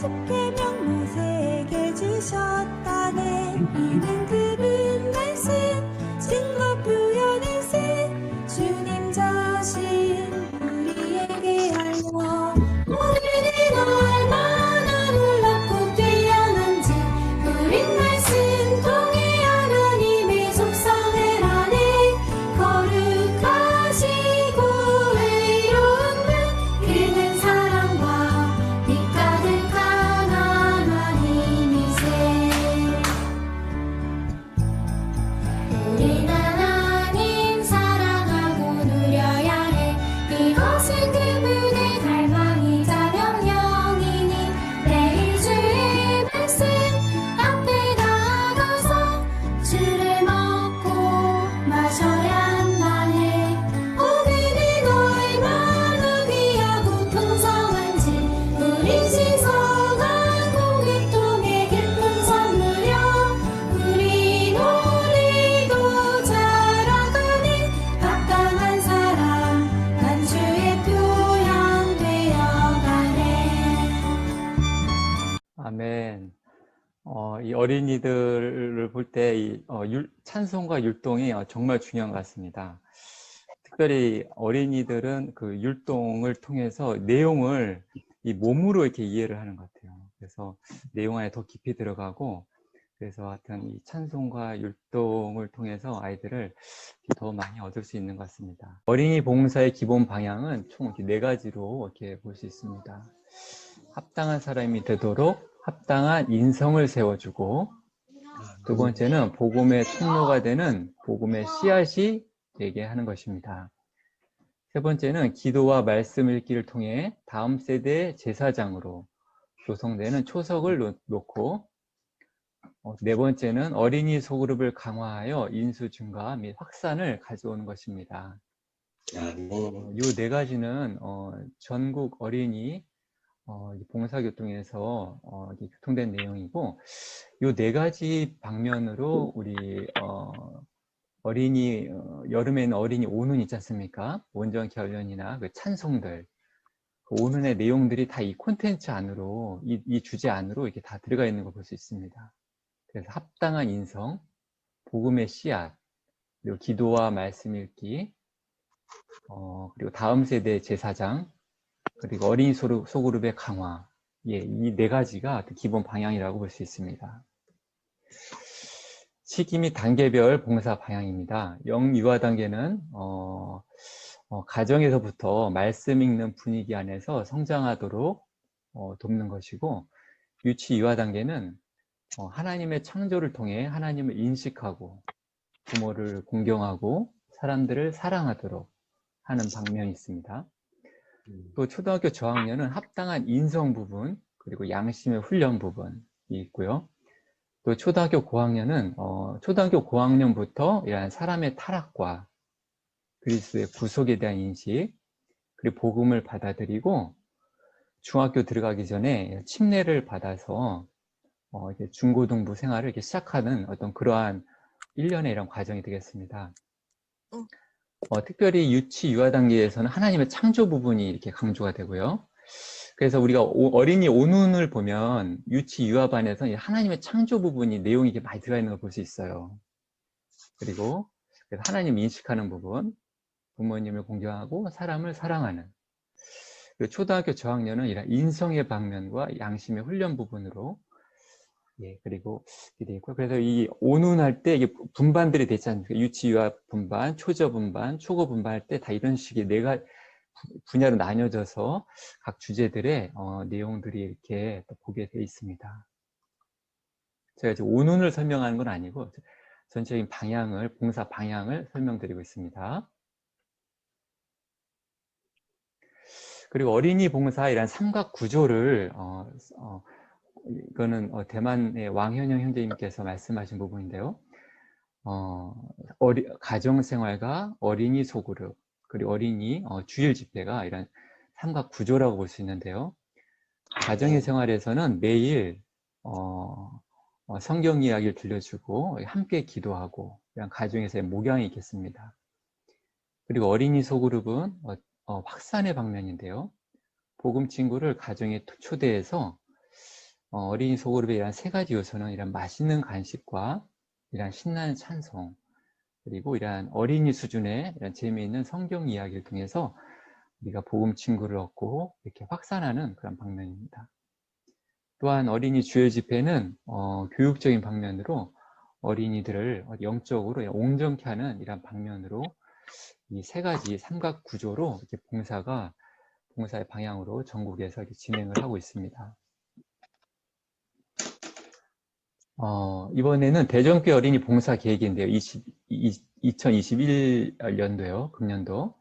십계명 모세에게 주셨다네. 이는 들은 말씀 증거 표현일세. 주님 자신 우리에게 알려 우리는 얼마나 놀랍고 뛰어난지 그린 말씀 통해 하나님의 속성을 아네. 거룩하시고 의로운 분 그는 사랑과 빛 가득한 하나님이세. 우린 하나님 사랑하고 누려야 해. 이것은 그분의 갈망이자 명령이니 매일 주의 말씀 앞에 나가서 주를 먹고 마셔야 한다네. 오늘은 얼마나 귀하고 풍성한지 우리 신성한 공깃통에 깊은 선물여. 우린 오늘도 자라가네. 합당한 사랑 난 주의 표현 되어가네. 아멘. 이 어린이들을 볼 때 찬송과 율동이 정말 중요한 것 같습니다. 특별히 어린이들은 그 율동을 통해서 내용을 이 몸으로 이렇게 이해를 하는 것 같아요. 그래서 내용 안에 더 깊이 들어가고, 그래서 하여튼 이 찬송과 율동을 통해서 아이들을 더 많이 얻을 수 있는 것 같습니다. 어린이 봉사의 기본 방향은 총 이렇게 4가지로 이렇게 볼 수 있습니다. 합당한 사람이 되도록 합당한 인성을 세워주고, 두 번째는 복음의 통로가 되는 복음의 씨앗이 되게 하는 것입니다. 세 번째는 기도와 말씀 읽기를 통해 다음 세대의 제사장으로 조성되는 초석을 놓고, 네 번째는 어린이 소그룹을 강화하여 인수 증가 및 확산을 가져오는 것입니다. 이 4가지는 전국 어린이 봉사교통에서 교통된 내용이고, 이 4가지 방면으로 우리 어린이 여름에는 어린이 오는 있지 않습니까? 온전 결연이나 그 찬송들, 그 오는의 내용들이 다 이 콘텐츠 안으로, 이 주제 안으로 이렇게 다 들어가 있는 걸 볼 수 있습니다. 그래서 합당한 인성, 복음의 씨앗, 그리고 기도와 말씀 읽기, 그리고 다음 세대 제사장, 그리고 어린이 소그룹의 강화, 이 4가지가 기본 방향이라고 볼 수 있습니다. 시기 및 단계별 봉사 방향입니다. 영유아 단계는 가정에서부터 말씀 읽는 분위기 안에서 성장하도록 돕는 것이고, 유치 유아 단계는 하나님의 창조를 통해 하나님을 인식하고 부모를 공경하고 사람들을 사랑하도록 하는 방면이 있습니다. 또 초등학교 저학년은 합당한 인성 부분, 그리고 양심의 훈련 부분이 있고요. 또 초등학교 고학년은 초등학교 고학년부터 이러한 사람의 타락과 그리스도의 구속에 대한 인식, 그리고 복음을 받아들이고, 중학교 들어가기 전에 침례를 받아서 이제 중고등부 생활을 이렇게 시작하는 어떤 그러한 일련의 이런 과정이 되겠습니다. 특별히 유치 유아 단계에서는 하나님의 창조 부분이 이렇게 강조가 되고요. 그래서 우리가 어린이 오눈을 보면 유치 유아반에서 하나님의 창조 부분이 내용이 이렇게 많이 들어가 있는 걸 볼 수 있어요. 그리고 하나님 인식하는 부분, 부모님을 공경하고 사람을 사랑하는. 그리고 초등학교 저학년은 이런 인성의 방면과 양심의 훈련 부분으로, 그리고 이게 있고요. 그래서 이 오눈할 때 이게 분반들이 되지 않습니까? 유치 유아 분반, 초저 분반, 초고 분반 할 때 다 이런 식의 4가 분야로 나뉘어져서 각 주제들의 내용들이 이렇게 또 보게 되어 있습니다. 제가 이제 오눈을 설명하는 건 아니고 전체적인 방향을, 봉사 방향을 설명드리고 있습니다. 그리고 어린이 봉사 이란 삼각 구조를 이거는 대만의 왕현영 형제님께서 말씀하신 부분인데요. 가정생활과 어린이 소그룹, 그리고 어린이 주일 집회가 이런 삼각 구조라고 볼 수 있는데요. 가정의 생활에서는 매일 성경 이야기를 들려주고 함께 기도하고 이런 가정에서의 목양이 있겠습니다. 그리고 어린이 소그룹은 확산의 방면인데요. 복음 친구를 가정에 초대해서 어린이 소그룹의 이런 세 가지 요소는 이런 맛있는 간식과 이런 신나는 찬송, 그리고 이러한 어린이 수준의 이런 재미있는 성경 이야기를 통해서 우리가 복음 친구를 얻고 이렇게 확산하는 그런 방면입니다. 또한 어린이 주일 집회는 교육적인 방면으로 어린이들을 영적으로 온전케 하는 이런 방면으로 이 세 가지 삼각 구조로 이렇게 봉사의 방향으로 전국에서 이렇게 진행을 하고 있습니다. 이번에는 대전교회 어린이 봉사 계획인데요. 2021년도요, 금년도.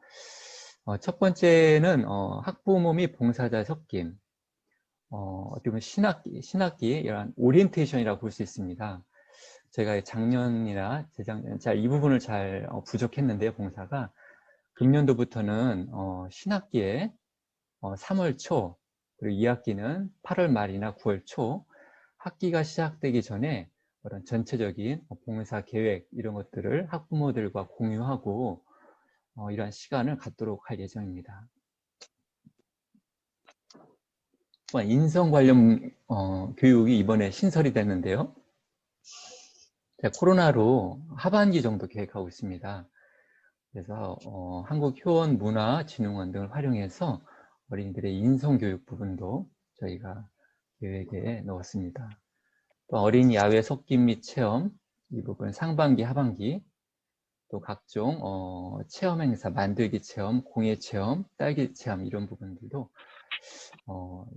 첫 번째는 학부모 및 봉사자 섞임. 어떻게 보면 신학기의 이런 오리엔테이션이라고 볼 수 있습니다. 제가 작년이나 재작년, 이 부분을 잘 부족했는데요, 봉사가. 금년도부터는 신학기에 3월 초, 그리고 2학기는 8월 말이나 9월 초, 학기가 시작되기 전에 그런 전체적인 봉사 계획 이런 것들을 학부모들과 공유하고 이러한 시간을 갖도록 할 예정입니다. 또한 인성 관련 교육이 이번에 신설이 됐는데요. 코로나로 하반기 정도 계획하고 있습니다. 그래서 한국효원문화진흥원 등을 활용해서 어린이들의 인성교육 부분도 저희가 계획에 넣었습니다. 또 어린이 야외 섞임 및 체험, 이 부분 상반기, 하반기, 또 각종 체험 행사, 만들기 체험, 공예 체험, 딸기 체험 이런 부분들도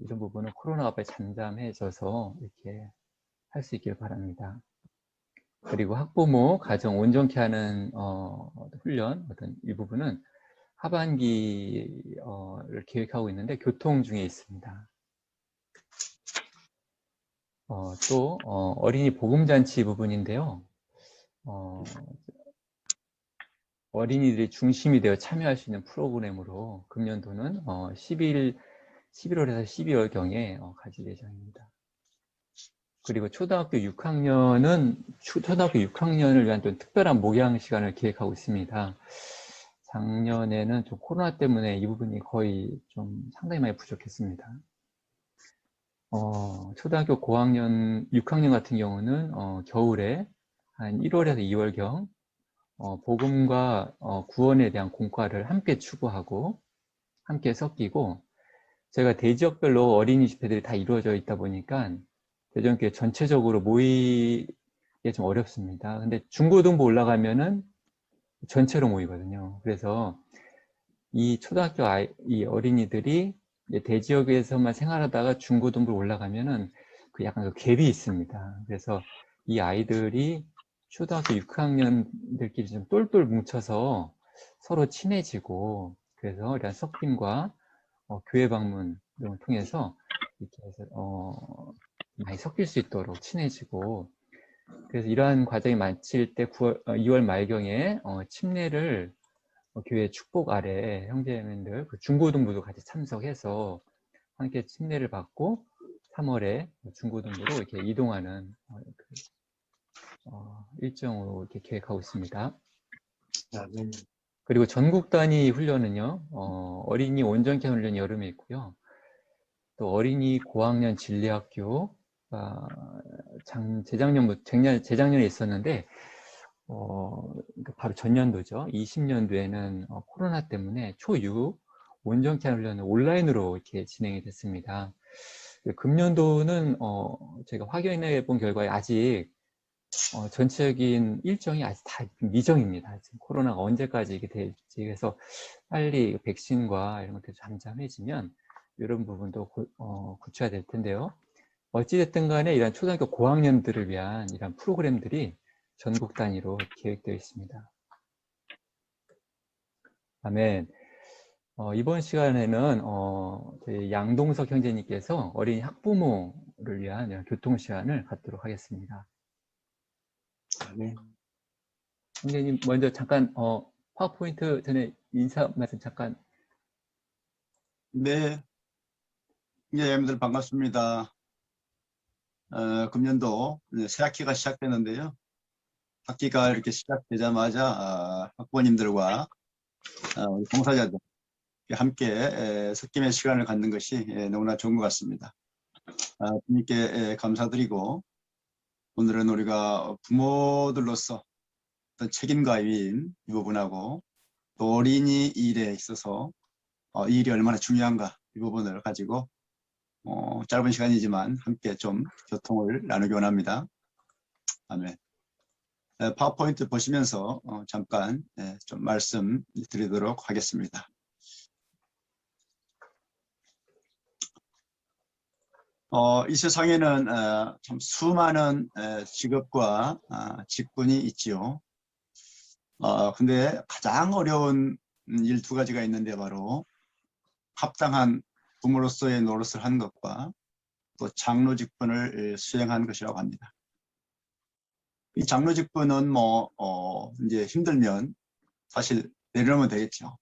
이런 부분은 코로나가 빨리 잠잠해져서 이렇게 할 수 있길 바랍니다. 그리고 학부모, 가정 온전케 하는 훈련, 이 부분은 하반기를 계획하고 있는데 교통 중에 있습니다. 또 어린이 보금잔치 부분인데요. 어린이들이 중심이 되어 참여할 수 있는 프로그램으로 금년도는 11월에서 12월경에 가질 예정입니다. 그리고 초등학교 6학년을 위한 좀 특별한 목양 시간을 계획하고 있습니다. 작년에는 좀 코로나 때문에 이 부분이 거의 좀 상당히 많이 부족했습니다. 초등학교 고학년, 6학년 같은 경우는 겨울에 한 1월에서 2월경 복음과 구원에 대한 공과를 함께 추구하고 함께 섞이고, 저희가 대지역별로 어린이 집회들이 다 이루어져 있다 보니까 대전교회 전체적으로 모이기 좀 어렵습니다. 근데 중고등부 올라가면은 전체로 모이거든요. 그래서 이 초등학교 이 어린이들이 대지역에서만 생활하다가 중고등부로 올라가면은 그 약간 그 갭이 있습니다. 그래서 이 아이들이 초등학교 6학년들끼리 좀 똘똘 뭉쳐서 서로 친해지고, 그래서 이런 섞임과 교회 방문 등을 통해서 이렇게 해서 많이 섞일 수 있도록 친해지고, 그래서 이러한 과정이 마칠 때 2월 말경에 침례를 교회 축복 아래 형제님들 중고등부도 같이 참석해서 함께 침례를 받고 3월에 중고등부로 이렇게 이동하는 일정으로 이렇게 계획하고 있습니다. 그리고 전국 단위 훈련은요, 어린이 온전케 훈련이 여름에 있고요. 또 어린이 고학년 진리학교가 재작년에 있었는데, 바로 전년도죠. 20년도에는 코로나 때문에 초6 온전케 훈련은 온라인으로 이렇게 진행이 됐습니다. 금년도는 제가 확인해 본 결과에 아직 전체적인 일정이 아직 다 미정입니다. 지금 코로나가 언제까지 이게 될지. 그래서 빨리 백신과 이런 것들이 잠잠해지면 이런 부분도 구체화 될 텐데요. 어찌됐든 간에 이런 초등학교 고학년들을 위한 이런 프로그램들이 전국 단위로 계획되어 있습니다. 아멘. 이번 시간에는 저희 양동석 형제님께서 어린이 학부모를 위한 교통 시간을 갖도록 하겠습니다. 네. 형제님 먼저 잠깐 파워포인트 전에 인사 말씀 잠깐. 네, 여러분들 반갑습니다. 금년도 새 학기가 시작되는데요. 학기가 이렇게 시작되자마자 학부모님들과 우리 봉사자들 함께 섞임의 시간을 갖는 것이 너무나 좋은 것 같습니다. 주님께 감사드리고, 오늘은 우리가 부모들로서 어떤 책임과 위임 이 부분하고 또 어린이 일에 있어서 이 일이 얼마나 중요한가 이 부분을 가지고 짧은 시간이지만 함께 좀 교통을 나누기 원합니다. 아멘. 파워포인트 보시면서 잠깐 좀 말씀 드리도록 하겠습니다. 이 세상에는 참 수많은 직업과 직군이 있지요. 근데 가장 어려운 일 두 가지가 있는데 바로 합당한 부모로서의 노릇을 한 것과 또 장로 직분을 수행한 것이라고 합니다. 이 장로 직분은 이제 힘들면 사실 내려놓으면 되겠죠.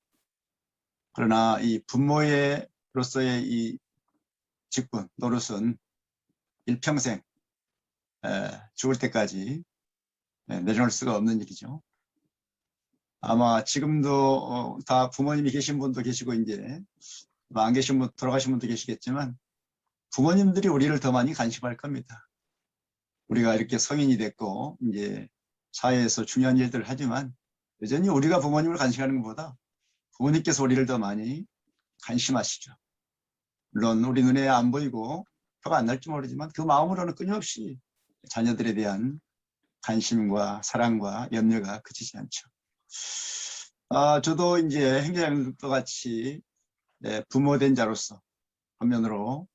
그러나 이 부모로서의 이 직분, 노릇은 일평생 죽을 때까지 내려놓을 수가 없는 일이죠. 아마 지금도 다 부모님이 계신 분도 계시고 이제 안 계신 분, 돌아가신 분도 계시겠지만 부모님들이 우리를 더 많이 간섭할 겁니다. 우리가 이렇게 성인이 됐고 이제 사회에서 중요한 일들을 하지만 여전히 우리가 부모님을 간섭하는 것보다 부모님께서 우리를 더 많이 관심하시죠. 물론 우리 눈에 안 보이고 표가 안 날지 모르지만 그 마음으로는 끊임없이 자녀들에 대한 관심과 사랑과 염려가 그치지 않죠. 저도 이제 행자님들과 같이 부모된 자로서 한면으로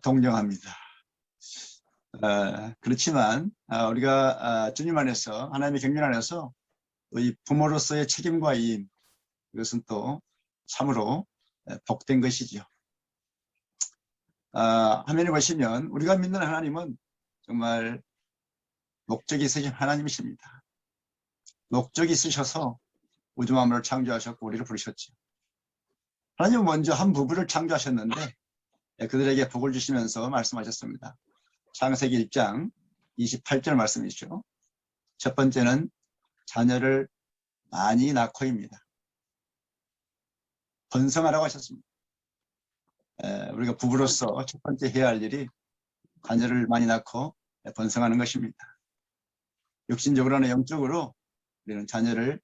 동정합니다. 그렇지만 우리가 주님 안에서 하나님의 경륜 안에서 이 부모로서의 책임과 이임, 이것은 또 참으로 복된 것이지요. 화면에 보시면 우리가 믿는 하나님은 정말 목적이 있으신 하나님이십니다. 목적이 있으셔서 우주 만물을 창조하셨고 우리를 부르셨죠. 하나님은 먼저 한 부부를 창조하셨는데 그들에게 복을 주시면서 말씀하셨습니다. 창세기 1장 28절 말씀이죠. 첫 번째는 자녀를 많이 낳고입니다. 번성하라고 하셨습니다. 우리가 부부로서 첫 번째 해야 할 일이 자녀를 많이 낳고 번성하는 것입니다. 육신적으로나 영적으로 우리는 자녀를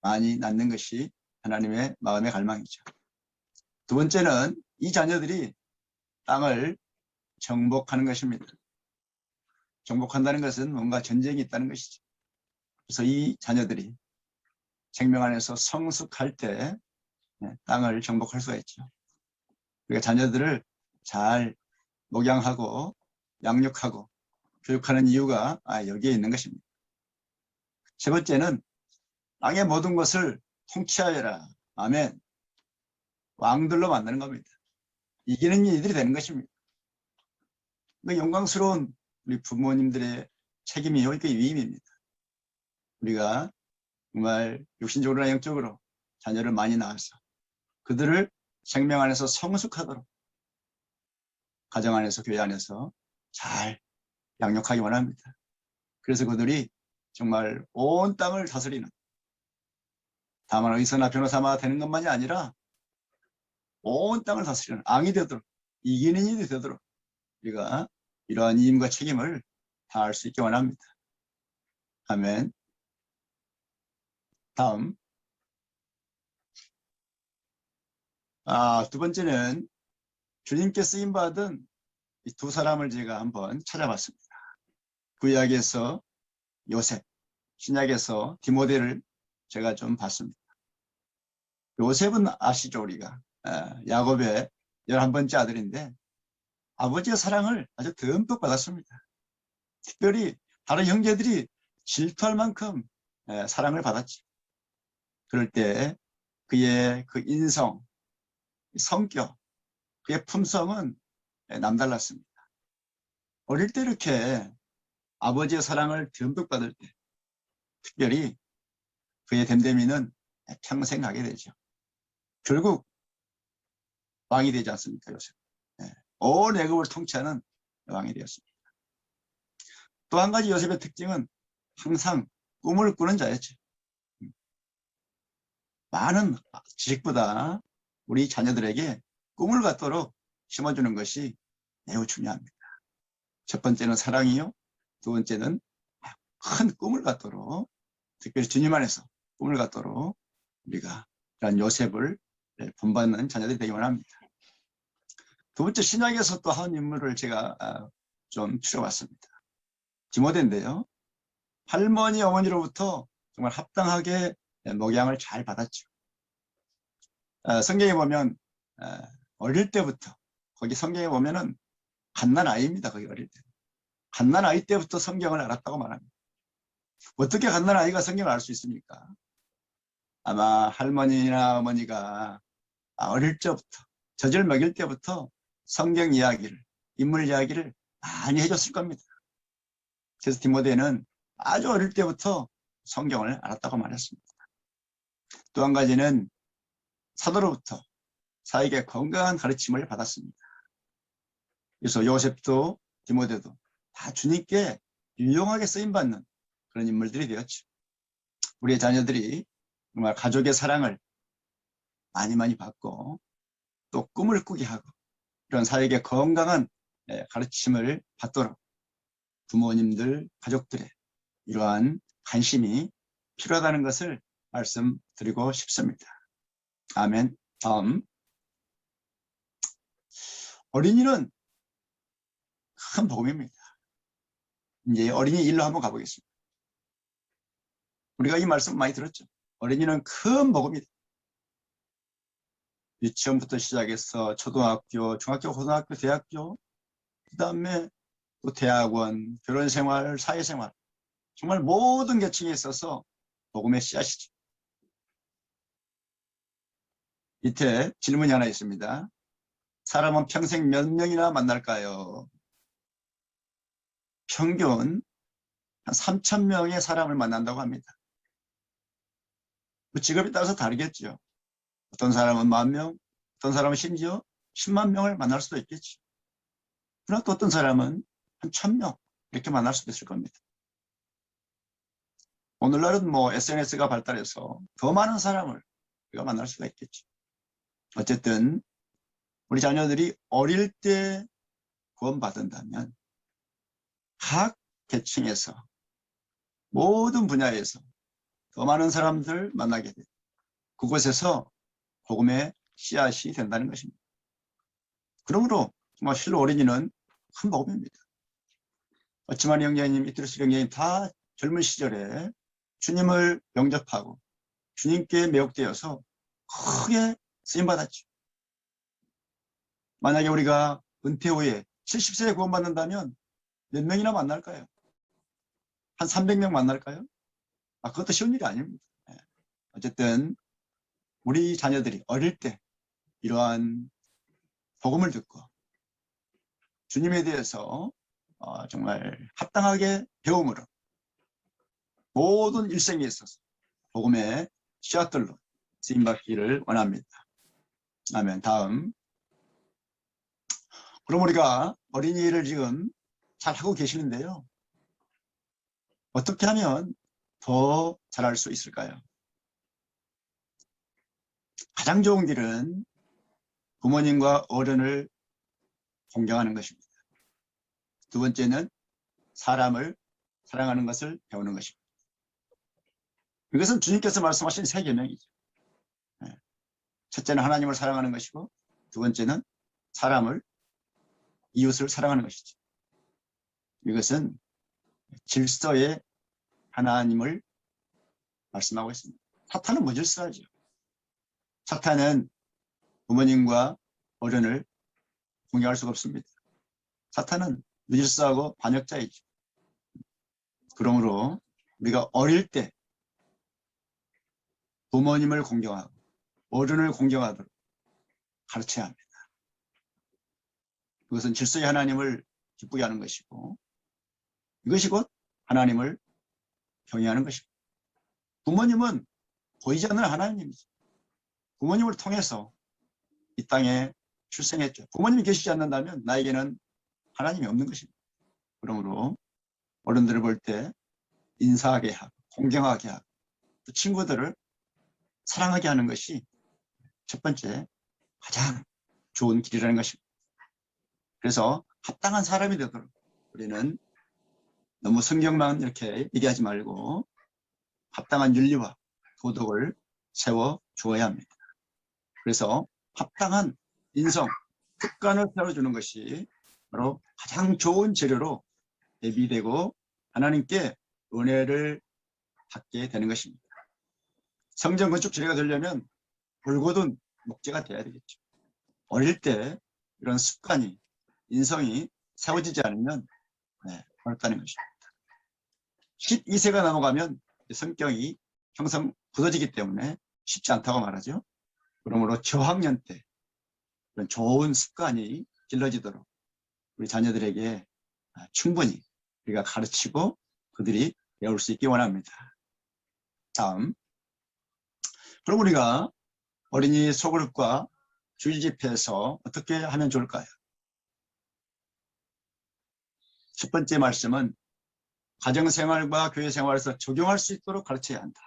많이 낳는 것이 하나님의 마음의 갈망이죠. 두 번째는 이 자녀들이 땅을 정복하는 것입니다. 정복한다는 것은 뭔가 전쟁이 있다는 것이죠. 그래서 이 자녀들이 생명 안에서 성숙할 때 땅을 정복할 수가 있죠. 우리가 자녀들을 잘 목양하고 양육하고 교육하는 이유가 여기에 있는 것입니다. 세 번째는 땅의 모든 것을 통치하여라. 아멘. 왕들로 만드는 겁니다. 이기는 이들이 되는 것입니다. 영광스러운 우리 부모님들의 책임이요, 이게 위임입니다. 우리가 정말 육신적으로나 영적으로 자녀를 많이 낳아서 그들을 생명 안에서 성숙하도록 가정 안에서 교회 안에서 잘 양육하기 원합니다. 그래서 그들이 정말 온 땅을 다스리는, 다만 의사나 변호사가 되는 것만이 아니라 온 땅을 다스리는 왕이 되도록, 이기는 일이 되도록 우리가 이러한 임과 책임을 다할 수 있기 원합니다. 아멘. 다음. 두 번째는 주님께 쓰임받은 이 두 사람을 제가 한번 찾아봤습니다. 구약에서 요셉, 신약에서 디모데를 제가 좀 봤습니다. 요셉은 아시죠, 우리가. 야곱의 11번째 아들인데 아버지의 사랑을 아주 듬뿍 받았습니다. 특별히 다른 형제들이 질투할 만큼 사랑을 받았죠. 그럴 때 그의 그 인성, 성격, 그의 품성은 남달랐습니다. 어릴 때 이렇게 아버지의 사랑을 듬뿍 받을 때 특별히 그의 됨됨이는 평생 가게 되죠. 결국 왕이 되지 않습니까, 요셉? 온 애굽을 통치하는 왕이 되었습니다. 또 한 가지 요셉의 특징은 항상 꿈을 꾸는 자였죠. 많은 지식보다 우리 자녀들에게 꿈을 갖도록 심어주는 것이 매우 중요합니다. 첫 번째는 사랑이요. 두 번째는 큰 꿈을 갖도록, 특별히 주님 안에서 꿈을 갖도록 우리가 이런 요셉을 본받는 자녀들이 되기 원합니다. 두 번째, 신약에서 또 한 인물을 제가 좀 추려봤습니다. 디모데인데요. 할머니, 어머니로부터 정말 합당하게 목양을 잘 받았죠. 성경에 보면 어릴 때부터, 거기 성경에 보면은 갓난아이입니다. 거기 어릴 때. 갓난아이 때부터 성경을 알았다고 말합니다. 어떻게 갓난아이가 성경을 알 수 있습니까? 아마 할머니나 어머니가 어릴 적부터, 젖을 먹일 때부터 성경 이야기를, 인물 이야기를 많이 해줬을 겁니다. 그래서 디모데는 아주 어릴 때부터 성경을 알았다고 말했습니다. 또 한 가지는 사도로부터 사에게 건강한 가르침을 받았습니다. 그래서 요셉도 디모데도 다 주님께 유용하게 쓰임받는 그런 인물들이 되었죠. 우리의 자녀들이 정말 가족의 사랑을 많이 받고 또 꿈을 꾸게 하고 이런 사에게 건강한 가르침을 받도록 부모님들, 가족들의 이러한 관심이 필요하다는 것을 말씀드리고 싶습니다. 아멘. 다음, 어린이는 큰 복음입니다. 이제 어린이 일로 한번 가보겠습니다. 우리가 이 말씀 많이 들었죠. 어린이는 큰 복음이다. 유치원부터 시작해서 초등학교, 중학교, 고등학교, 대학교, 그 다음에 또 대학원, 결혼생활, 사회생활, 정말 모든 계층에 있어서 복음의 씨앗이죠. 밑에 질문이 하나 있습니다. 사람은 평생 몇 명이나 만날까요? 평균 한 3,000명의 사람을 만난다고 합니다. 직업에 따라서 다르겠죠. 어떤 사람은 10,000명, 어떤 사람은 심지어 10만 명을 만날 수도 있겠죠. 그러나 또 어떤 사람은 한 1,000명 이렇게 만날 수도 있을 겁니다. 오늘날은 뭐 SNS가 발달해서 더 많은 사람을 우리가 만날 수가 있겠죠. 어쨌든 우리 자녀들이 어릴 때 구원받는다면 각 계층에서 모든 분야에서 더 많은 사람들 만나게 돼요. 그곳에서 복음의 씨앗이 된다는 것입니다. 그러므로 정말 실로 어린이는 큰 복음입니다. 어치마니 형제님, 이트루스 형제님 다 젊은 시절에 주님을 영접하고 주님께 매혹되어서 크게 쓰임받았죠. 만약에 우리가 은퇴 후에 70세에 구원받는다면 몇 명이나 만날까요? 한 300명 만날까요? 그것도 쉬운 일이 아닙니다. 어쨌든 우리 자녀들이 어릴 때 이러한 복음을 듣고 주님에 대해서 정말 합당하게 배움으로 모든 일생에 있어서 복음의 씨앗들로 쓰임받기를 원합니다. 아멘. 다음, 그럼 우리가 어린이를 지금 잘 하고 계시는데요. 어떻게 하면 더 잘할 수 있을까요? 가장 좋은 길은 부모님과 어른을 존경하는 것입니다. 두 번째는 사람을 사랑하는 것을 배우는 것입니다. 이것은 주님께서 말씀하신 세 계명이죠. 첫째는 하나님을 사랑하는 것이고, 두 번째는 사람을, 이웃을 사랑하는 것이죠. 이것은 질서의 하나님을 말씀하고 있습니다. 사탄은 무질서하죠. 사탄은 부모님과 어른을 존경할 수가 없습니다. 사탄은 무질서하고 반역자이죠. 그러므로 우리가 어릴 때 부모님을 공경하고 어른을 공경하도록 가르쳐야 합니다. 그것은 질서의 하나님을 기쁘게 하는 것이고, 이것이 곧 하나님을 경외하는 것입니다. 부모님은 보이지 않는 하나님이죠. 부모님을 통해서 이 땅에 출생했죠. 부모님이 계시지 않는다면 나에게는 하나님이 없는 것입니다. 그러므로 어른들을 볼 때 인사하게 하고 공경하게 하고 또 친구들을 사랑하게 하는 것이 첫 번째 가장 좋은 길이라는 것입니다. 그래서 합당한 사람이 되도록 우리는 너무 성경만 이렇게 얘기하지 말고 합당한 윤리와 도덕을 세워 주어야 합니다. 그래서 합당한 인성, 습관을 세워주는 것이 바로 가장 좋은 재료로 대비되고 하나님께 은혜를 받게 되는 것입니다. 성전 건축 지뢰가 되려면 올곧은 목재가 돼야 되겠죠. 어릴 때 이런 습관이, 인성이 세워지지 않으면 어렵다는 것입니다. 12세가 넘어가면 성격이 형성 굳어지기 때문에 쉽지 않다고 말하죠. 그러므로 저학년 때 그런 좋은 습관이 길러지도록 우리 자녀들에게 충분히 우리가 가르치고 그들이 배울 수 있기 원합니다. 다음, 그럼 우리가 어린이 소그룹과 주일 집회에서 어떻게 하면 좋을까요? 첫 번째 말씀은 가정생활과 교회생활에서 적용할 수 있도록 가르쳐야 한다.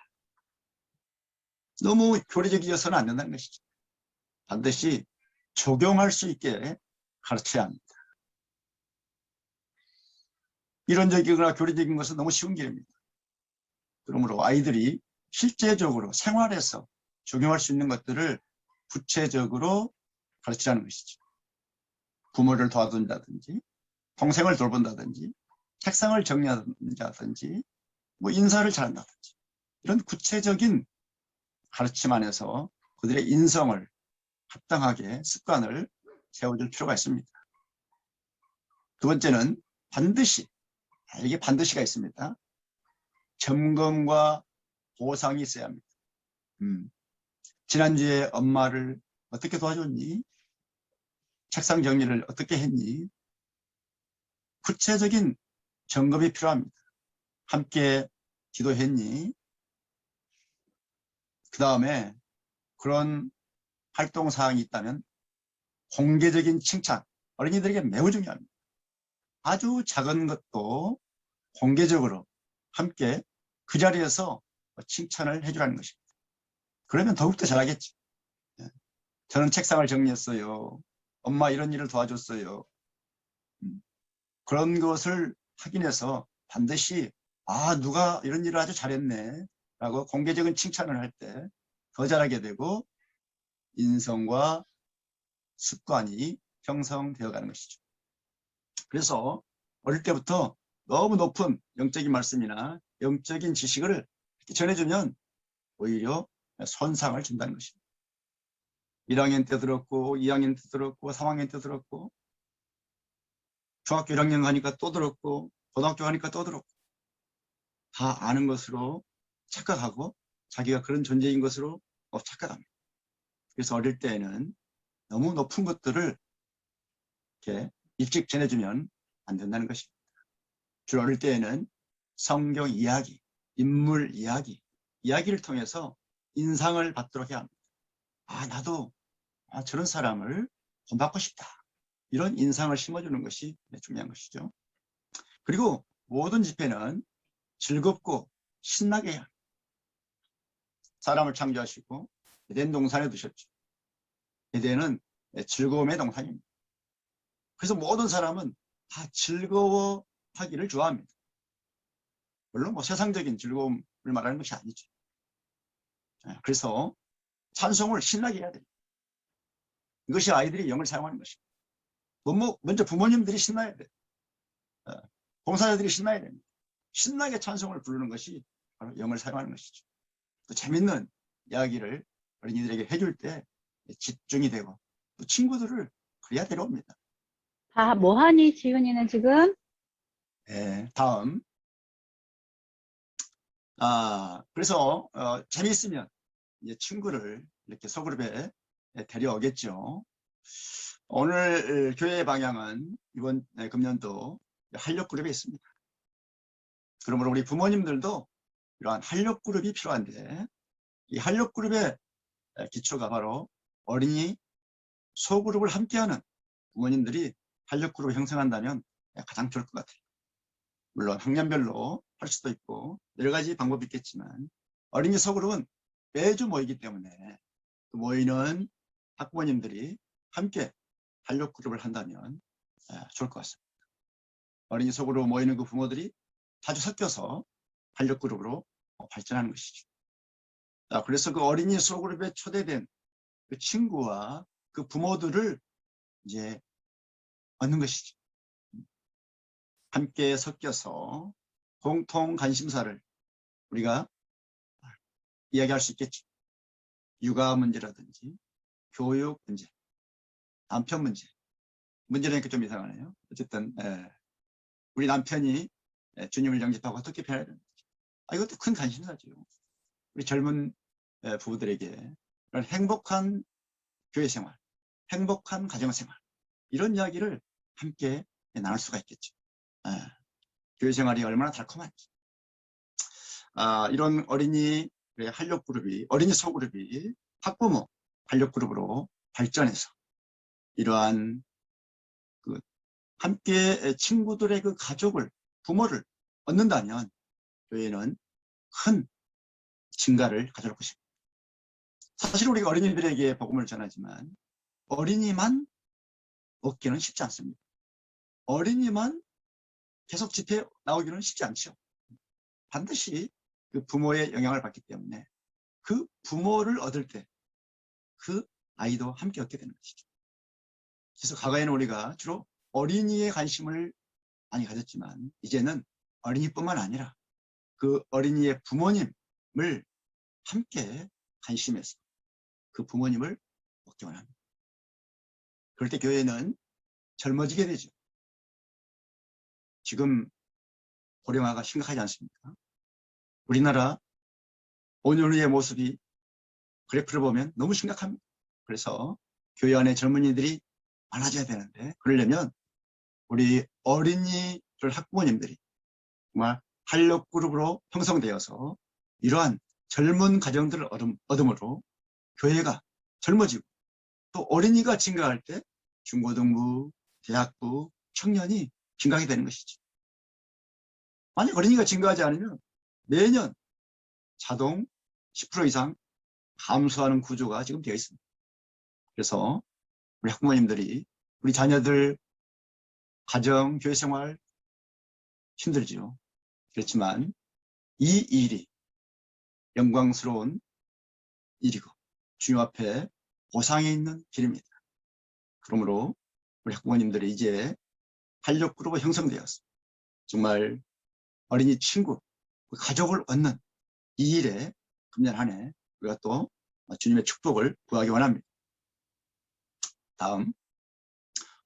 너무 교리적이어서는 안 된다는 것이죠. 반드시 적용할 수 있게 가르쳐야 합니다. 이론적이거나 교리적인 것은 너무 쉬운 길입니다. 그러므로 아이들이 실제적으로 생활에서 적용할 수 있는 것들을 구체적으로 가르치라는 것이죠. 부모를 도와준다든지, 동생을 돌본다든지, 책상을 정리한다든지, 뭐 인사를 잘한다든지, 이런 구체적인 가르침 안에서 그들의 인성을 합당하게 습관을 세워줄 필요가 있습니다. 두 번째는 반드시, 이게 반드시가 있습니다. 점검과 보상이 있어야 합니다. 지난주에 엄마를 어떻게 도와줬니? 책상 정리를 어떻게 했니? 구체적인 점검이 필요합니다. 함께 기도했니? 그 다음에 그런 활동사항이 있다면 공개적인 칭찬, 어린이들에게 매우 중요합니다. 아주 작은 것도 공개적으로 함께 그 자리에서 칭찬을 해주라는 것입니다. 그러면 더욱더 잘하겠죠. 저는 책상을 정리했어요. 엄마 이런 일을 도와줬어요. 그런 것을 확인해서 반드시 누가 이런 일을 아주 잘했네 라고 공개적인 칭찬을 할 때 더 잘하게 되고 인성과 습관이 형성되어 가는 것이죠. 그래서 어릴 때부터 너무 높은 영적인 말씀이나 영적인 지식을 이렇게 전해주면 오히려 손상을 준다는 것입니다. 1학년 때 들었고 2학년 때 들었고 3학년 때 들었고 중학교 1학년 가니까 또 들었고 고등학교 가니까 또 들었고 다 아는 것으로 착각하고 자기가 그런 존재인 것으로 착각합니다. 그래서 어릴 때에는 너무 높은 것들을 이렇게 일찍 전해주면 안 된다는 것입니다. 주로 어릴 때에는 성경 이야기, 인물 이야기, 이야기를 통해서 인상을 받도록 해야 합니다. 나도 저런 사람을 본받고 싶다. 이런 인상을 심어주는 것이 중요한 것이죠. 그리고 모든 집회는 즐겁고 신나게 해야 합니다. 사람을 창조하시고 에덴 동산에 두셨죠. 에덴은 즐거움의 동산입니다. 그래서 모든 사람은 다 즐거워하기를 좋아합니다. 물론 세상적인 즐거움을 말하는 것이 아니죠. 그래서 찬송을 신나게 해야 됩니다. 이것이 아이들이 영을 사용하는 것입니다. 먼저 부모님들이 신나야 돼요. 봉사자들이 신나야 됩니다. 신나게 찬송을 부르는 것이 바로 영을 사용하는 것이죠. 또 재밌는 이야기를 어린이들에게 해줄 때 집중이 되고 또 친구들을 그래야 데려옵니다. 다 뭐하니 지은이는 지금? 다음. 그래서 재미있으면 이제 친구를 이렇게 소그룹에 데려오겠죠. 오늘 교회 방향은 이번 금년도 활력그룹에 있습니다. 그러므로 우리 부모님들도 이러한 활력그룹이 필요한데 이 활력그룹의 기초가 바로 어린이 소그룹을 함께하는 부모님들이 활력그룹을 형성한다면 가장 좋을 것 같아요. 물론 학년별로 할 수도 있고 여러 가지 방법이 있겠지만 어린이 소그룹은 매주 모이기 때문에 그 모이는 학부모님들이 함께 활력그룹을 한다면 좋을 것 같습니다. 어린이 속으로 모이는 그 부모들이 자주 섞여서 활력그룹으로 발전하는 것이죠. 그래서 그 어린이 소그룹에 초대된 그 친구와 그 부모들을 이제 얻는 것이죠. 함께 섞여서 공통 관심사를 우리가 이야기할 수 있겠죠. 육아 문제라든지 교육 문제, 남편 문제. 문제라니까 좀 이상하네요. 어쨌든 우리 남편이 주님을 영접하고 어떻게 변해야 되는지. 이것도 큰 관심사죠. 우리 젊은 부부들에게 이런 행복한 교회 생활, 행복한 가정 생활, 이런 이야기를 함께 나눌 수가 있겠죠. 교회 생활이 얼마나 달콤한지. 이런 어린이 활력그룹이, 어린이 소그룹이 학부모 활력그룹으로 발전해서 이러한 그 함께 친구들의 그 가족을, 부모를 얻는다면 교회는 큰 증가를 가져올 것입니다. 사실 우리가 어린이들에게 복음을 전하지만 어린이만 얻기는 쉽지 않습니다. 어린이만 계속 집회에 나오기는 쉽지 않죠. 반드시 그 부모의 영향을 받기 때문에 그 부모를 얻을 때 그 아이도 함께 얻게 되는 것이죠. 그래서 과거에는 우리가 주로 어린이에 관심을 많이 가졌지만 이제는 어린이뿐만 아니라 그 어린이의 부모님을 함께 관심해서 그 부모님을 얻기 원합니다. 그럴 때 교회는 젊어지게 되죠. 지금 고령화가 심각하지 않습니까? 우리나라 5년 후의 모습이 그래프를 보면 너무 심각합니다. 그래서 교회 안에 젊은이들이 많아져야 되는데 그러려면 우리 어린이들 학부모님들이 정말 활력그룹으로 형성되어서 이러한 젊은 가정들을 얻음으로 교회가 젊어지고 또 어린이가 증가할 때 중고등부, 대학부, 청년이 증가하게 되는 것이죠. 만약 어린이가 증가하지 않으면 매년 자동 10% 이상 감소하는 구조가 지금 되어 있습니다. 그래서 우리 학부모님들이 우리 자녀들 가정, 교회 생활 힘들지요. 그렇지만 이 일이 영광스러운 일이고 주님 앞에 보상이 있는 길입니다. 그러므로 우리 학부모님들이 이제 활력그룹으로 형성되어서 정말 어린이 친구, 가족을 얻는 이 일에 금년 한 해 우리가 또 주님의 축복을 구하기 원합니다. 다음,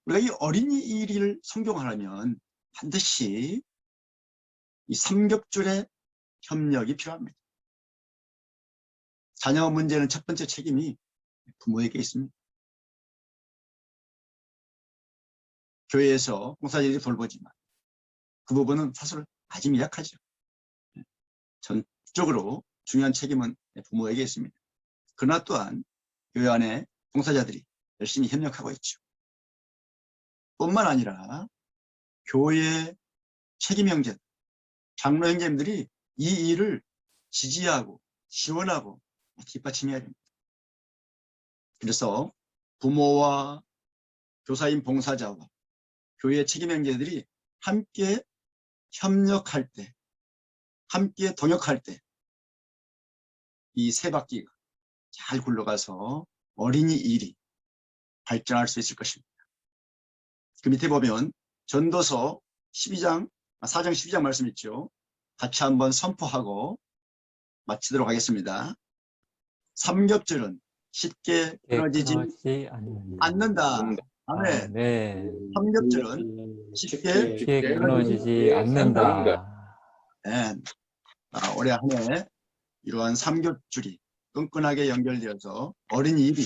우리가 이 어린이 일을 성공하려면 반드시 이 삼겹줄의 협력이 필요합니다. 자녀 문제는 첫 번째 책임이 부모에게 있습니다. 교회에서 봉사자들이 돌보지만 그 부분은 사실 아주 미약하죠. 전적으로 중요한 책임은 부모에게 있습니다. 그러나 또한 교회 안에 봉사자들이 열심히 협력하고 있죠. 뿐만 아니라 교회 책임 형제, 장로 형제님들이 이 일을 지지하고 지원하고 뒷받침해야 됩니다. 그래서 부모와 교사인 봉사자와 교회 책임 형제들이 함께 협력할 때, 함께 동역할 때 이 세 바퀴가 잘 굴러가서 어린이 일이 발전할 수 있을 것입니다. 그 밑에 보면 전도서 4장 12장 말씀 있죠. 같이 한번 선포하고 마치도록 하겠습니다. 삼겹줄은 쉽게 끊어지지 않는다. 아멘. 네. 삼겹줄은 쉽게 끊어지지 않는다. 네. 올해 한 해 이러한 삼겹줄이 끈끈하게 연결되어서 어린이 일이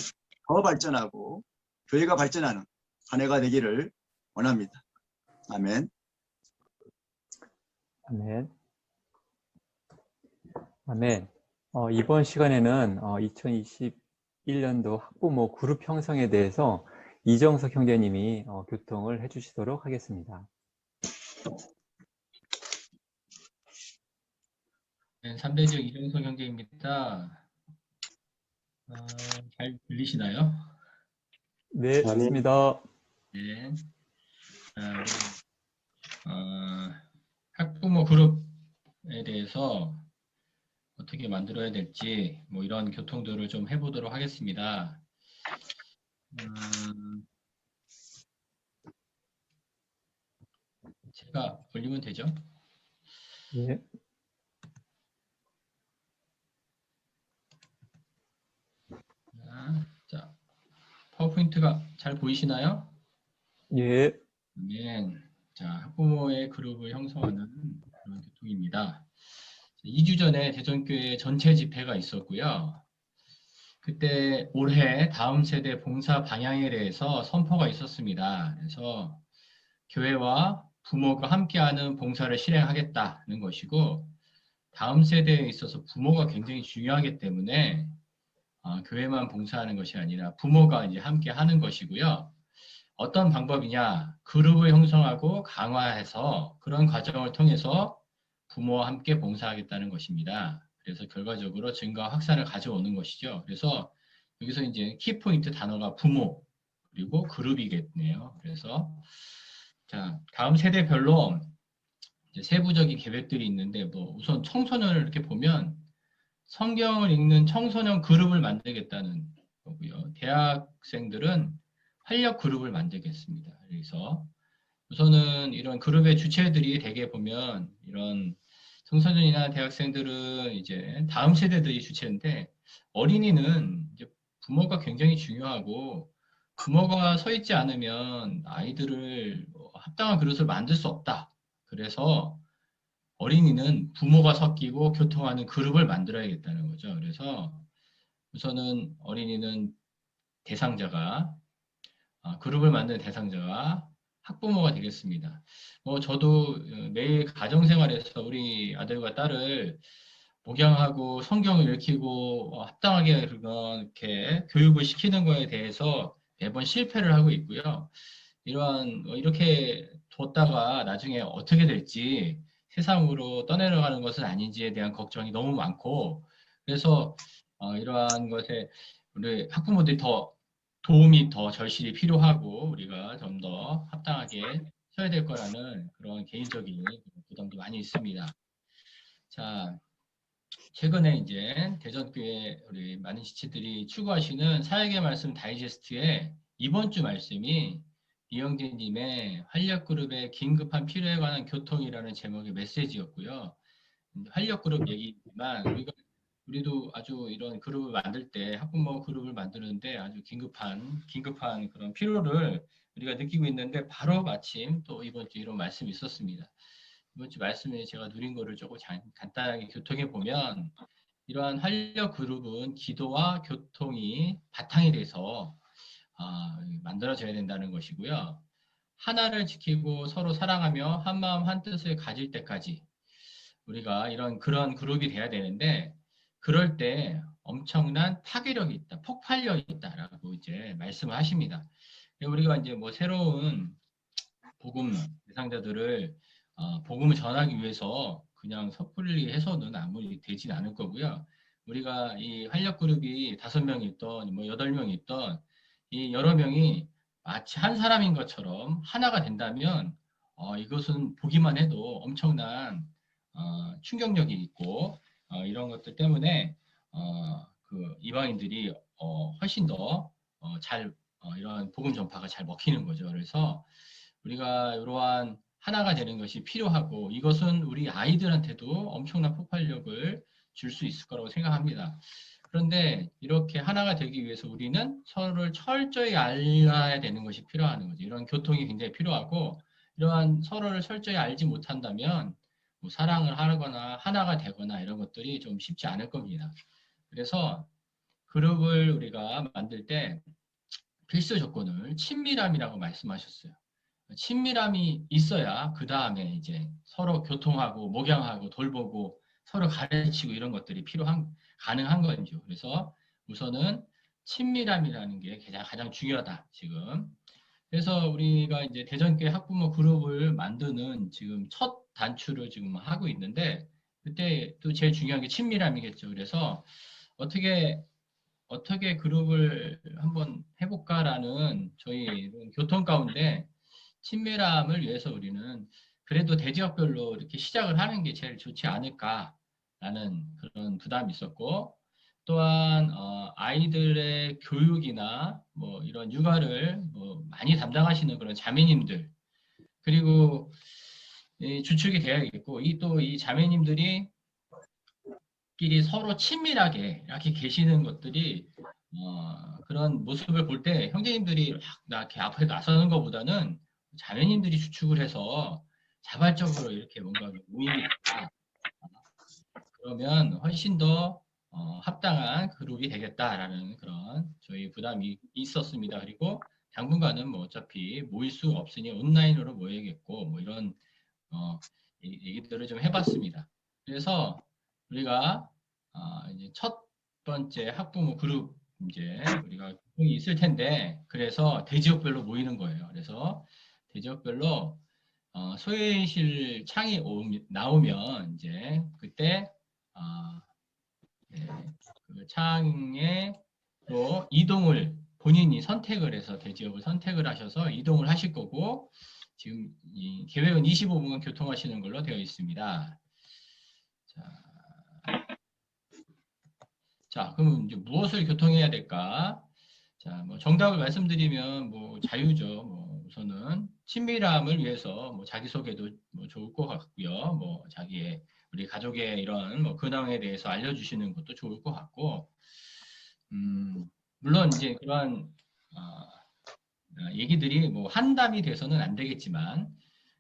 더 발전하고 교회가 발전하는 한 해가 되기를 원합니다. 아멘. 아멘. 아멘. 이번 시간에는 2021년도 학부모 그룹 형성에 대해서 이정석 형제님이 교통을 해주시도록 하겠습니다. 네, 3대지역 이정석 형제입니다. 잘 들리시나요? 네, 좋습니다. 네. 자, 학부모 그룹에 대해서 어떻게 만들어야 될지 뭐 이런 교통들을 좀 해보도록 하겠습니다. 제가 올리면 되죠? 예. 자, 파워포인트가 잘 보이시나요? 예. 네. 자, 학부모의 그룹을 형성하는 그런 교통입니다. 2주 전에 대전교회 전체 집회가 있었고요. 그때 올해 다음 세대 봉사 방향에 대해서 선포가 있었습니다. 그래서 교회와 부모가 함께하는 봉사를 실행하겠다는 것이고, 다음 세대에 있어서 부모가 굉장히 중요하기 때문에 교회만 봉사하는 것이 아니라 부모가 이제 함께 하는 것이고요. 어떤 방법이냐? 그룹을 형성하고 강화해서 그런 과정을 통해서 부모와 함께 봉사하겠다는 것입니다. 그래서 결과적으로 증가 확산을 가져오는 것이죠. 그래서 여기서 이제 키포인트 단어가 부모 그리고 그룹이겠네요. 그래서 자, 다음 세대별로 이제 세부적인 계획들이 있는데 뭐 우선 청소년을 이렇게 보면 성경을 읽는 청소년 그룹을 만들겠다는 거고요. 대학생들은 활력 그룹을 만들겠습니다. 그래서 우선은 이런 그룹의 주체들이 대개 보면 이런 청소년이나 대학생들은 이제 다음 세대들이 주체인데 어린이는 이제 부모가 굉장히 중요하고 부모가 서 있지 않으면 아이들을 합당한 그릇을 만들 수 없다. 그래서 어린이는 부모가 섞이고 교통하는 그룹을 만들어야겠다는 거죠. 그래서 우선은 어린이는 대상자가 그룹을 만드는 대상자가 학부모가 되겠습니다. 저도 매일 가정생활에서 우리 아들과 딸을 목양하고 성경을 읽히고 합당하게 이렇게 교육을 시키는 거에 대해서 매번 실패를 하고 있고요. 이렇게 뒀다가 나중에 어떻게 될지 세상으로 떠내려가는 것은 아닌지에 대한 걱정이 너무 많고 그래서 이러한 것에 우리 학부모들이 더 도움이 더 절실히 필요하고 우리가 좀 더 합당하게 써야 될 거라는 그런 개인적인 부담도 많이 있습니다. 자, 최근에 이제 대전교회 우리 많은 지체들이 추구하시는 사역의 말씀 다이제스트에 이번 주 말씀이 이영재님의 활력그룹의 긴급한 필요에 관한 교통이라는 제목의 메시지였고요. 활력그룹 얘기지만 우리도 아주 이런 그룹을 만들 때 학부모 그룹을 만드는데 아주 긴급한 그런 필요를 우리가 느끼고 있는데 바로 마침 또 이번 주 이런 말씀이 있었습니다. 이번 주 말씀에 제가 누린 거를 조금 간단하게 교통해 보면 이러한 활력 그룹은 기도와 교통이 바탕이 돼서 만들어져야 된다는 것이고요. 하나를 지키고 서로 사랑하며 한 마음 한 뜻을 가질 때까지 우리가 그런 그룹이 돼야 되는데 그럴 때 엄청난 파괴력이 있다, 폭발력이 있다라고 이제 말씀을 하십니다. 우리가 이제 뭐 새로운 복음 대상자들을 복음을 전하기 위해서 그냥 섣불리 해서는 아무리 되진 않을 거고요. 우리가 이 활력 그룹이 5명이 있던 뭐 8명이 있던 이 여러 명이 마치 한 사람인 것처럼 하나가 된다면 이것은 보기만 해도 엄청난 충격력이 있고 이런 것들 때문에 그 이방인들이 훨씬 더 잘 이런 복음 전파가 잘 먹히는 거죠. 그래서 우리가 이러한 하나가 되는 것이 필요하고 이것은 우리 아이들한테도 엄청난 폭발력을 줄 수 있을 거라고 생각합니다. 그런데 이렇게 하나가 되기 위해서 우리는 서로를 철저히 알아야 되는 것이 필요한 거죠. 이런 교통이 굉장히 필요하고 이러한 서로를 철저히 알지 못한다면 뭐 사랑을 하거나 하나가 되거나 이런 것들이 좀 쉽지 않을 겁니다. 그래서 그룹을 우리가 만들 때 필수 조건을 친밀함이라고 말씀하셨어요. 친밀함이 있어야 그 다음에 이제 서로 교통하고 목양하고 돌보고 서로 가르치고 이런 것들이 가능한 거죠. 그래서 우선은 친밀함이라는 게 가장 중요하다 지금. 그래서 우리가 이제 대전교회 학부모 그룹을 만드는 지금 첫 단추를 지금 하고 있는데 그때 또 제일 중요한 게 친밀함이겠죠. 그래서 어떻게 그룹을 한번 해볼까라는 저희 교통 가운데 친밀함을 위해서 우리는 그래도 대지역별로 이렇게 시작을 하는 게 제일 좋지 않을까라는 그런 부담이 있었고, 또한 아이들의 교육이나 뭐 이런 육아를 뭐 많이 담당하시는 그런 자매님들, 그리고 주축이 되어야겠고, 또 이 자매님들이 끼리 서로 친밀하게 이렇게 계시는 것들이 그런 모습을 볼 때 형제님들이 막 이렇게 앞에 나서는 것보다는 자매님들이 주축을 해서 자발적으로 이렇게 뭔가 모임이 있다. 그러면 훨씬 더 합당한 그룹이 되겠다라는 그런 저희 부담이 있었습니다. 그리고 당분간은 뭐 어차피 모일 수 없으니 온라인으로 모여야겠고 뭐 이런 얘기들을 좀 해봤습니다. 그래서 우리가 이제 첫 번째 학부모 그룹 이제 우리가 있을 텐데, 그래서 대지역별로 모이는 거예요. 그래서 대지역별로 소외실 창이 나오면 이제 그때 네, 그 창에로 이동을 본인이 선택을 해서 대지역을 선택을 하셔서 이동을 하실 거고, 지금 이 계획은 25분간 교통하시는 걸로 되어 있습니다. 자, 그럼 이제 무엇을 교통해야 될까? 자, 뭐 정답을 말씀드리면 뭐 자유죠. 뭐 우선은 친밀함을 위해서 뭐 자기소개도 뭐 좋을 것 같고요. 뭐 자기의 우리 가족의 이런 뭐 근황에 대해서 알려주시는 것도 좋을 것 같고, 물론 이제 그러한 얘기들이 뭐 한담이 돼서는 안 되겠지만,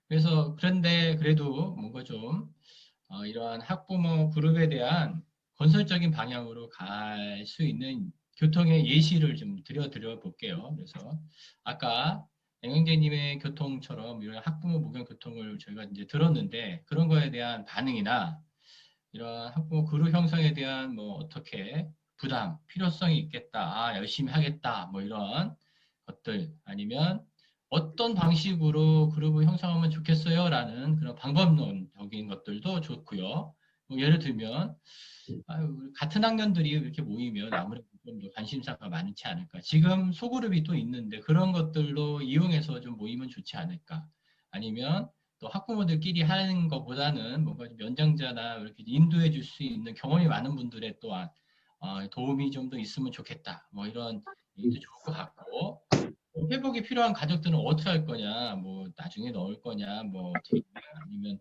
그래서 그런데 그래도 뭔가 좀 이러한 학부모 그룹에 대한 건설적인 방향으로 갈 수 있는 교통의 예시를 좀 드려 볼게요. 그래서 아까 앵영재님의 교통처럼 이런 학부모 무경 교통을 저희가 이제 들었는데, 그런 거에 대한 반응이나 이런 학부모 그룹 형성에 대한 뭐 어떻게 부담, 필요성이 있겠다, 열심히 하겠다, 뭐 이런 것들, 아니면 어떤 방식으로 그룹을 형성하면 좋겠어요 라는 그런 방법론적인 것들도 좋고요. 뭐 예를 들면 같은 학년들이 이렇게 모이면 아무래도 좀 더 관심사가 많지 않을까. 지금 소그룹이 또 있는데 그런 것들로 이용해서 좀 모이면 좋지 않을까. 아니면 또 학부모들끼리 하는 것보다는 뭔가 좀 연장자나 이렇게 인도해 줄 수 있는 경험이 많은 분들의 또한 도움이 좀 더 있으면 좋겠다. 뭐 이런 얘기도 좋을 것 같고, 회복이 필요한 가족들은 어떻게 할 거냐, 뭐 나중에 넣을 거냐, 뭐 어떻게, 아니면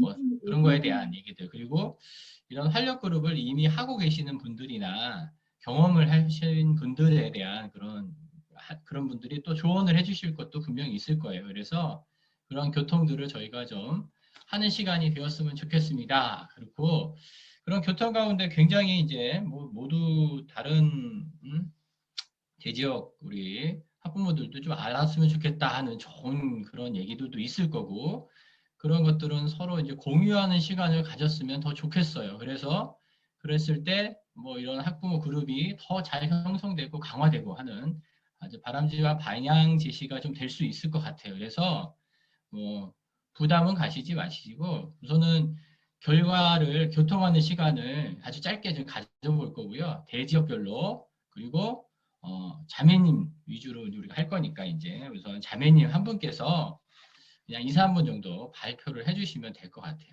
뭐 그런 거에 대한 얘기들, 그리고 이런 활력 그룹을 이미 하고 계시는 분들이나 경험을 하신 분들에 대한 그런 분들이 또 조언을 해주실 것도 분명히 있을 거예요. 그래서 그런 교통들을 저희가 좀 하는 시간이 되었으면 좋겠습니다. 그리고 그런 교통 가운데 굉장히 이제 뭐 모두 다른 대지역 우리 학부모들도 좀 알았으면 좋겠다 하는 좋은 그런 얘기들도 있을 거고, 그런 것들은 서로 이제 공유하는 시간을 가졌으면 더 좋겠어요. 그래서 그랬을 때 뭐 이런 학부모 그룹이 더 잘 형성되고 강화되고 하는 아주 바람직한 방향 제시가 좀 될 수 있을 것 같아요. 그래서 뭐 부담은 가시지 마시고 우선은 결과를 교통하는 시간을 아주 짧게 좀 가져볼 거고요. 대지역별로, 그리고 자매님 위주로 우리가 할 거니까 이제 우선 자매님 한 분께서 그냥 2, 3분 정도 발표를 해주시면 될 것 같아요.